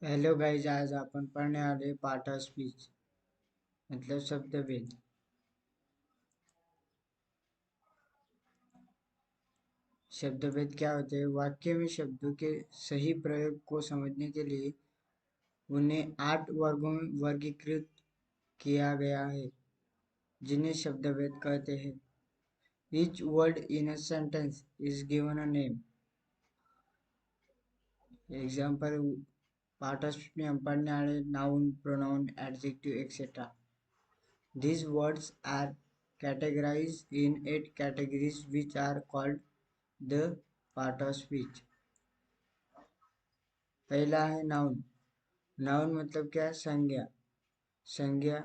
Hello guys, आज अपन पढ़ने वाले पार्ट ऑफ स्पीच मतलब शब्द भेद। शब्द भेद क्या होते हैं? वाक्य में शब्दों के सही प्रयोग को समझने के लिए उन्हें 8 वर्गों में वर्गीकृत किया गया है, जिन्हें शब्द भेद कहते हैं। Each word in a sentence is given a name. Example part of speech में हम पढ़ने वाले noun, pronoun, adjective etcetera. These words are categorized in 8 categories which are called the part of speech. पहला है नाउन। नाउन मतलब क्या है? संज्ञा। संज्ञा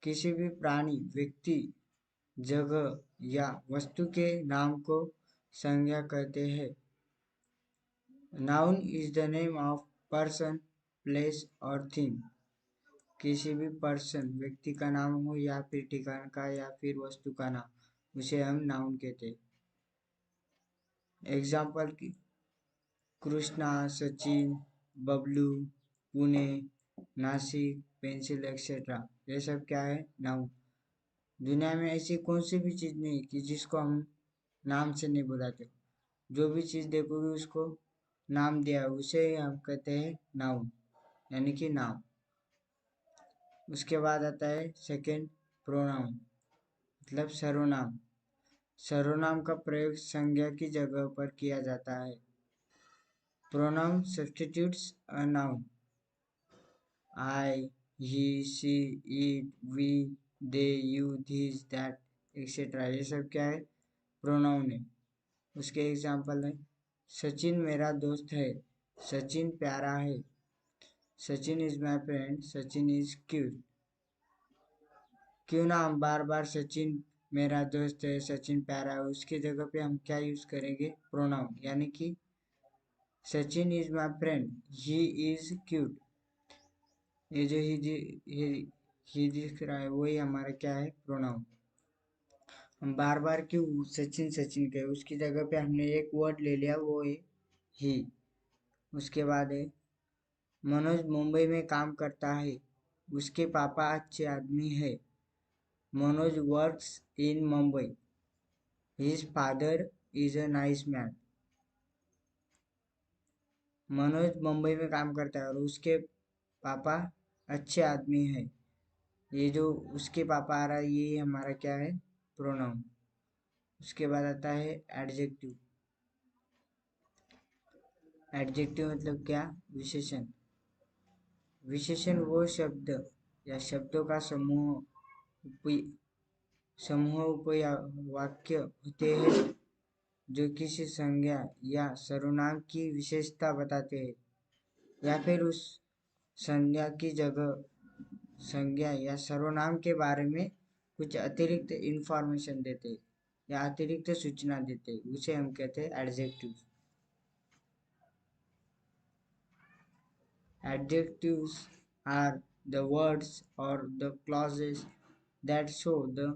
किसी भी प्राणी, व्यक्ति, जगह या वस्तु के नाम को संज्ञा कहते हैं। Noun is the name of person, place और थिंग। किसी भी पर्सन, व्यक्ति का नाम हो या फिर ठिकाना का या फिर वस्तु का नाम, उसे हम नाउन कहते हैं। एग्जाम्पल की कृष्णा, सचिन, बबलू, पुणे, नासिक, पेंसिल एक्सेट्रा, ये सब क्या है? नाउन। दुनिया में ऐसी कौन सी भी चीज़ नहीं कि जिसको हम नाम से नहीं बुलाते। जो भी चीज़ देखोगे उसको नाम दिया है, उसे हम कहते हैं नाउन, यानी कि नाम। उसके बाद आता है सेकंड, प्रोनाउन मतलब सर्वनाम। सर्वनाम का प्रयोग संज्ञा की जगह पर किया जाता है। Pronoun substitutes a noun. I, he, she, it, we, they, you, these, that, etcetera, ये सब क्या है? प्रोनाउन है। उसके एग्जाम्पल है सचिन मेरा दोस्त है, सचिन प्यारा है, Sachin is my friend, Sachin is cute. क्यों ना हम बार बार सचिन मेरा दोस्त है, सचिन प्यारा है, उसकी जगह पे हम क्या यूज करेंगे? प्रोनाउन, यानी कि Sachin is my friend, he is cute. ये जो ही दिख रहा है वही हमारा क्या है? प्रोनाउन। हम बार बार क्यों सचिन सचिन कहे? उसकी जगह पे हमने एक वर्ड ले लिया, वो है ही। उसके बाद है मनोज मुंबई में काम करता है, उसके पापा अच्छे आदमी है। Manoj works in Mumbai, his father is a nice man. Manoj Mumbai में काम करता है और उसके पापा अच्छे आदमी है। ये जो उसके पापा आ रहा है, ये हमारा क्या है? प्रोनाउन। उसके बाद आता है एडजेक्टिव। एडजेक्टिव मतलब क्या? विशेषण। विशेषण वो शब्द या शब्दों का समूह वाक्य होते हैं जो किसी संज्ञा या सर्वनाम की विशेषता बताते हैं या फिर उस संज्ञा की जगह संज्ञा या सर्वनाम के बारे में कुछ अतिरिक्त इंफॉर्मेशन देते हैं या अतिरिक्त सूचना देते हैं, उसे हम कहते हैं adjective. Adjectives are the words or the clauses that show the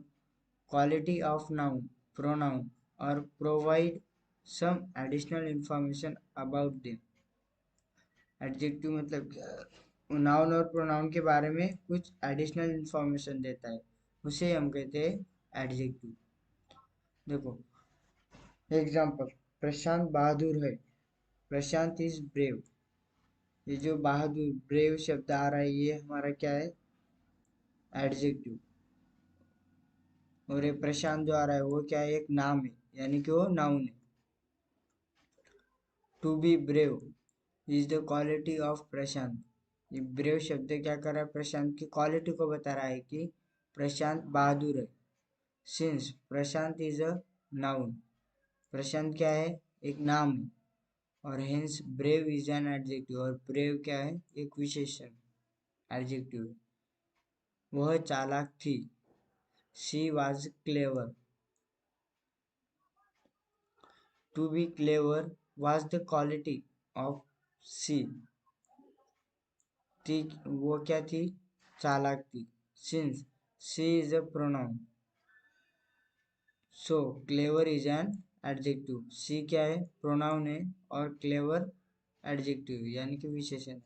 quality of noun, pronoun, or provide some additional information about them. Adjective मतलब नाउन और प्रोनाउन के बारे में कुछ एडिशनल इंफॉर्मेशन देता है, उसे हम कहते हैं एडजेक्टिव। देखो एग्जाम्पल, प्रशांत बहादुर है, प्रशांत इज ब्रेव। ये जो बहादुर, ब्रेव शब्द आ रहा है, ये हमारा क्या है? एडजेक्टिव। और ये प्रशांत जो आ रहा है वो क्या है? एक नाम है, यानी कि वो नाउन है। To be brave is the quality of Prashant. ये ब्रेव शब्द क्या कर रहा है? प्रशांत की क्वालिटी को बता रहा है कि प्रशांत बहादुर है। Since Prashant is a noun, Prashant क्या है? एक नाम है। और hence brave is an adjective, और ब्रेव क्या है? एक विशेषण, एडजेक्टिव। वह चालाक थी, she was clever. To be clever was the quality of she. थी, वो क्या थी? चालाक थी। Since she is a pronoun, so clever is an adjective. she क्या है? pronoun है और clever adjective यानी कि विशेषण है।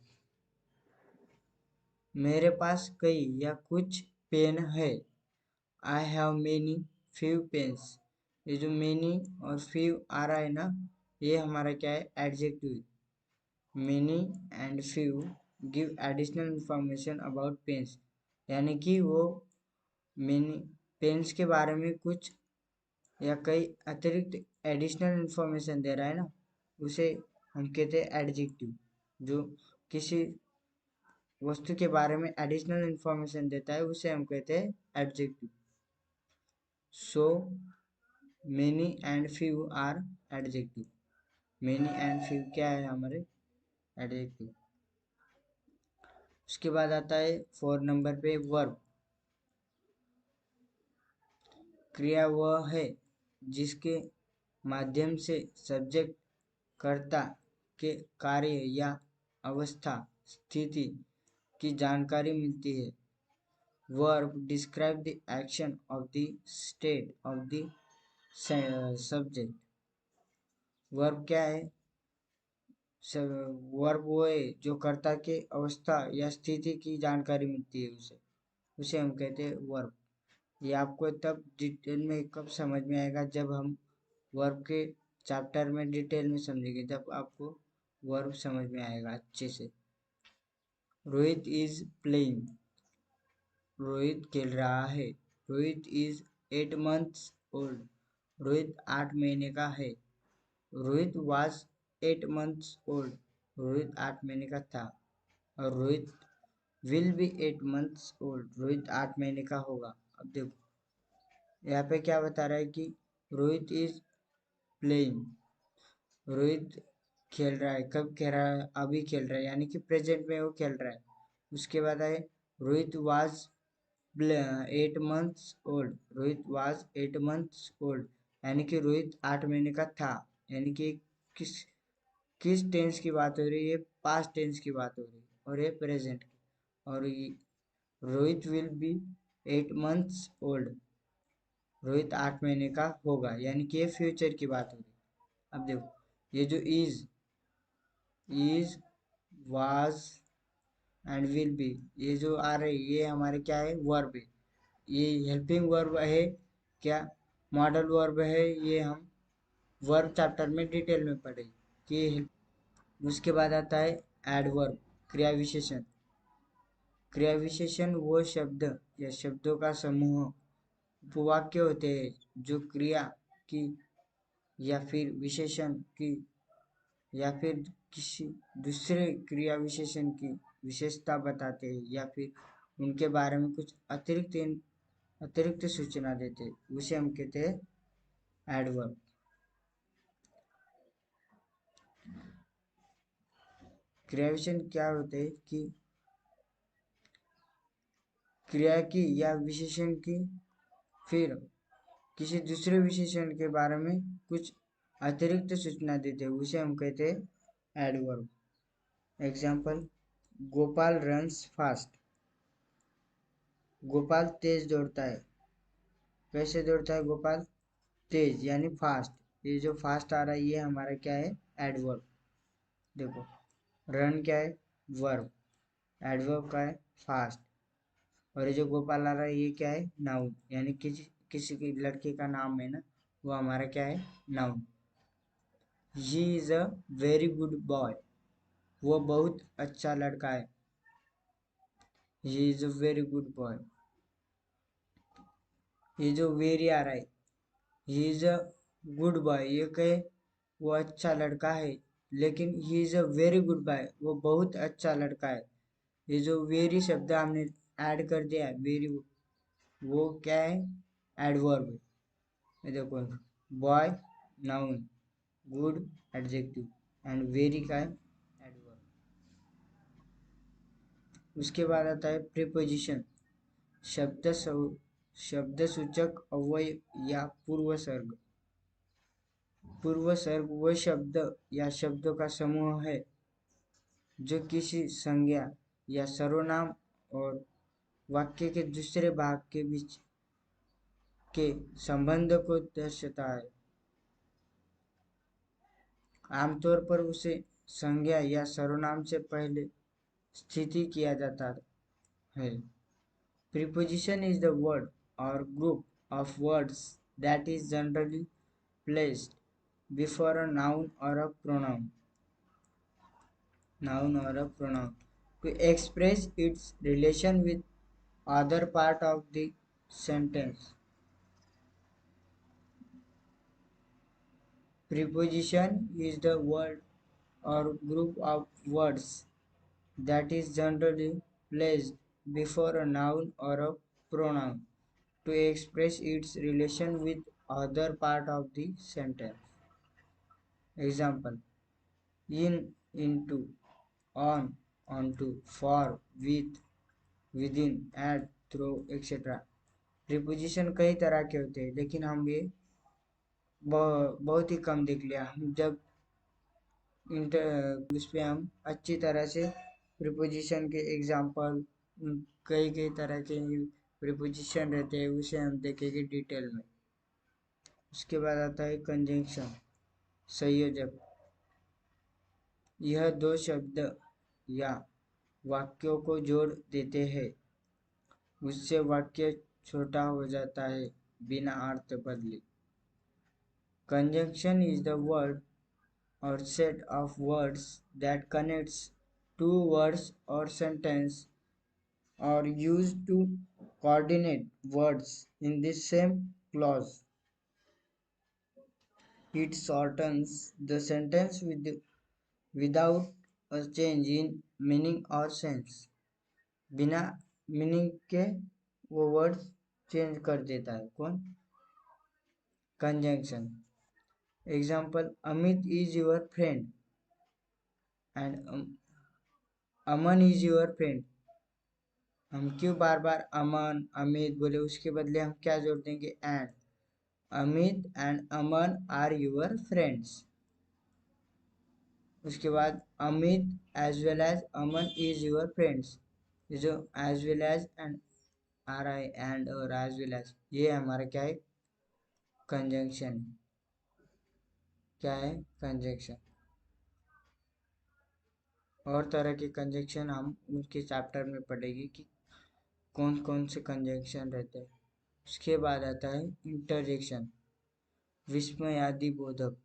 मेरे पास कई या कुछ पेन है। I have many few pens. ये जो मेनी और फ्यू आ रहा है ना, ये हमारा क्या है, adjective. Many and few give additional information about pens, यानी कि वो मेनी पेन्स के बारे में कुछ या कई अतिरिक्त एडिशनल इंफॉर्मेशन दे रहा है ना, उसे हम कहते हैं एडजेक्टिव। जो किसी वस्तु के बारे में एडिशनल इंफॉर्मेशन देता है उसे हम कहते हैं adjective. So many and few are adjective. Many and few क्या है हमारे, एडजेक्टिव। उसके बाद आता है 4 नंबर पे वर्ब। क्रिया वह है जिसके माध्यम से सब्जेक्ट कर्ता के कार्य या अवस्था स्थिति की जानकारी मिलती है। Verb describe the action of the state of the subject. Verb क्या है, वर्ब वो है जो कर्ता के अवस्था या स्थिति की जानकारी मिलती है, उसे उसे हम कहते हैं वर्ब। ये आपको तब डिटेल में कब समझ में आएगा, जब हम वर्ब के चैप्टर में डिटेल में समझेंगे, तब आपको वर्ब समझ में आएगा अच्छे से। Rohit is playing. रोहित खेल रहा है। Rohit is 8 months old. Rohit 8 महीने का है। Rohit was 8 months old. Rohit 8 महीने का था। और Rohit will be 8 months old. Rohit 8 महीने का होगा। अब देखो यहाँ पे क्या बता रहा है कि रोहित इज प्लेइंग। रोहित खेल रहा है। कब खेल रहा है, अभी खेल रहा है, यानी कि प्रेजेंट में वो खेल रहा है। उसके बाद है Rohit was 8 months old. Rohit was 8 months old, यानी कि रोहित 8 महीने का था। यानी कि किस किस टेंस की बात हो रही है, पास्ट टेंस की बात हो रही है, और ये प्रेजेंट की। और ये Rohit will be 8 months old. Rohit 8 महीने का होगा, यानी कि ये फ्यूचर की बात हो रही है। अब देखो ये जो is was and will be, ये जो आ रही है ये हमारे क्या है, वर्ब है। ये हेल्पिंग वर्ब है क्या, मॉडल वर्ब है। ये हम वर्ब चैप्टर में डिटेल में पढ़ेंगे कि उसके बाद आता है एडवर्ब, क्रिया विशेषण। क्रिया विशेषण वो शब्द या शब्दों का समूह, उपवाक्य होते हैं जो क्रिया की या फिर विशेषण की या फिर किसी दूसरे क्रिया विशेषण की विशेषता बताते हैं या फिर उनके बारे में कुछ अतिरिक्त सूचना देते हैं, उसे हम कहते हैं एडवर्ब। क्रिया विशेषण क्या होते हैं कि क्रिया की या विशेषण की फिर किसी दूसरे विशेषण के बारे में कुछ अतिरिक्त सूचना देते हैं, उसे हम कहते हैं adverb. Example, Gopal runs fast. Gopal तेज दौड़ता है। कैसे दौड़ता है गोपाल, तेज यानी फास्ट। ये जो फास्ट आ रहा है ये हमारा क्या है, एडवर्ब। देखो रन क्या है, वर्ब। एडवर्ब का है फास्ट। और ये जो गोपाल आ रहा है ये क्या है, नाउन, यानी किसी किसी की लड़के का नाम है ना, वो हमारा क्या है, noun. He is a very good boy. वो बहुत अच्छा लड़का है। He is a very good boy. ये जो वेरी आ रहा है, he is a good boy, ये कहे वो अच्छा लड़का है, लेकिन he is a very good boy, वो बहुत अच्छा लड़का है। ये जो वेरी शब्द हमने ऐड कर दिया है, वेरी, वो क्या है, एडवर्ब है। ये देखो, boy noun, good adjective, and very का है एडवर्ब। उसके बाद आता है प्रीपोजिशन, शब्द सूचक अव्यय या पूर्वसर्ग। पूर्वसर्ग वह शब्द या शब्दों का समूह है जो किसी संज्ञा या सर्वनाम और वाक्य के दूसरे भाग के बीच के संबंध को दर्शाता है। आमतौर पर उसे संज्ञा या सर्वनाम से पहले स्थिति किया जाता है। है। Preposition is the word or group of words that is generally placed before a noun or a pronoun, to express its relation with other part of the sentence. Preposition is the word or group of words that is generally placed before a noun or a pronoun to express its relation with other part of the sentence. Example: in, into, on, onto, for, with, within, at, through, etc. Preposition कई तरह के होते हैं, लेकिन हम ये बहुत ही कम देख लिया। हम जब उस पर हम अच्छी तरह से प्रीपोजिशन के एग्जाम्पल, कई कई तरह के प्रीपोजिशन रहते हैं, उसे हम देखेंगे डिटेल में। उसके बाद आता है कंजंक्शन, संयोजक। यह दो शब्द या वाक्यों को जोड़ देते हैं, उससे वाक्य छोटा हो जाता है बिना अर्थ बदले। Conjunction is the word or set of words that connects two words or sentence or used to coordinate words in the same clause. It shortens the sentence without a change in meaning or sense. बिना meaning के वो word change कर देता है। कौन? Conjunction. Example: Amit is your friend and Aman is your friend. हम क्यों बार बार अमन अमित बोले, उसके बदले हम क्या जोड़ देंगे? And. Amit and Aman are your friends. उसके बाद Amit as well as Aman is your friends. ये जो as well as and are I and और एज वेल एज, ये हमारा क्या है? कंजंक्शन। क्या है? कंजंक्शन। और तरह के कंजंक्शन हम उनके चैप्टर में पढ़ेंगे कि कौन कौन से कंजंक्शन रहते हैं। उसके बाद आता है इंटरजेक्शन, विस्मयादि बोधक।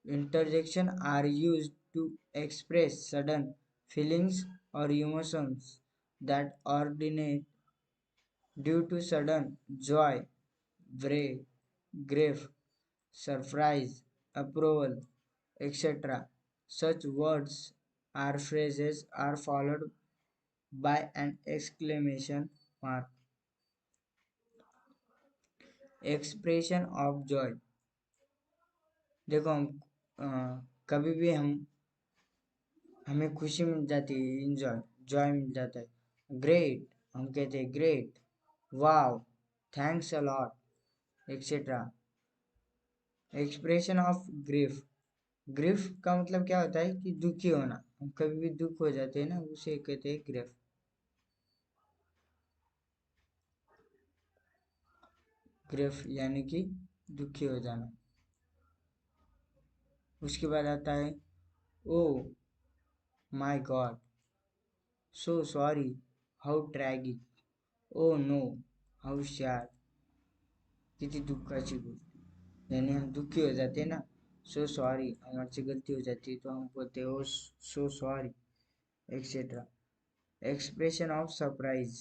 Interjection are used to express sudden feelings or emotions that originate due to sudden joy, grief, surprise, approval, etc. Such words or phrases are followed by an exclamation mark. Expression of joy। देखो हम कभी भी हमें खुशी मिल जाती है, Joy मिल जाता है। ग्रेट, हम कहते हैं great, wow, thanks a lot, etcetera. Expression of grief. Grief का मतलब क्या होता है कि दुखी होना। हम कभी भी दुख हो जाते हैं ना, उसे कहते हैं ग्रीफ। ग्रीफ यानी कि दुखी हो जाना। उसके बाद आता है oh my God, so sorry, how tragic, oh no, how sad. कितनी दुखाची गोष्ट, यानी हम दुखी हो जाते हैं ना। सो सॉरी, हमारे से गलती हो जाती है तो हम बोलते हो so sorry, etcetera. Expression of surprise.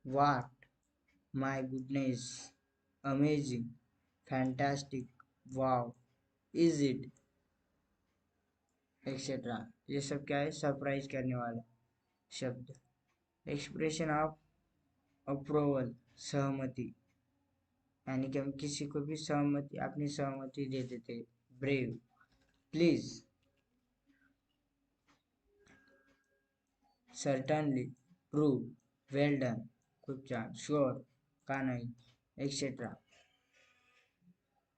What, my goodness, amazing, fantastic, wow, is it, etcetera. ये सब क्या है? सरप्राइज करने वाले शब्द। एक्सप्रेशन ऑफ अप्रूवल, सहमति, यानी कि हम किसी को भी सहमति, अपनी सहमति दे देते। Brave, please, certainly, true, well done, good job, sure, का नहीं, एक्सेट्रा।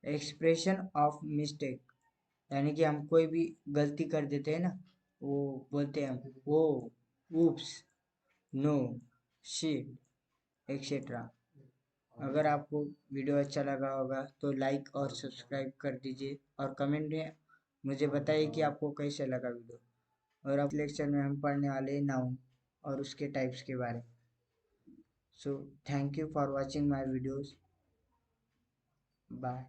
एक्सप्रेशन ऑफ मिस्टेक, यानी कि हम कोई भी गलती कर देते हैं ना, वो बोलते हैं हम वो, ऊप्स, नो, शिट, एक्सेट्रा। अगर आपको वीडियो अच्छा लगा होगा तो लाइक और सब्सक्राइब कर दीजिए और कमेंट में मुझे बताइए कि आपको कैसे लगा वीडियो। और अब लेक्चर में हम पढ़ने वाले हैं नाउन और उसके टाइप्स के बारे में। So thank you for watching my videos. Bye.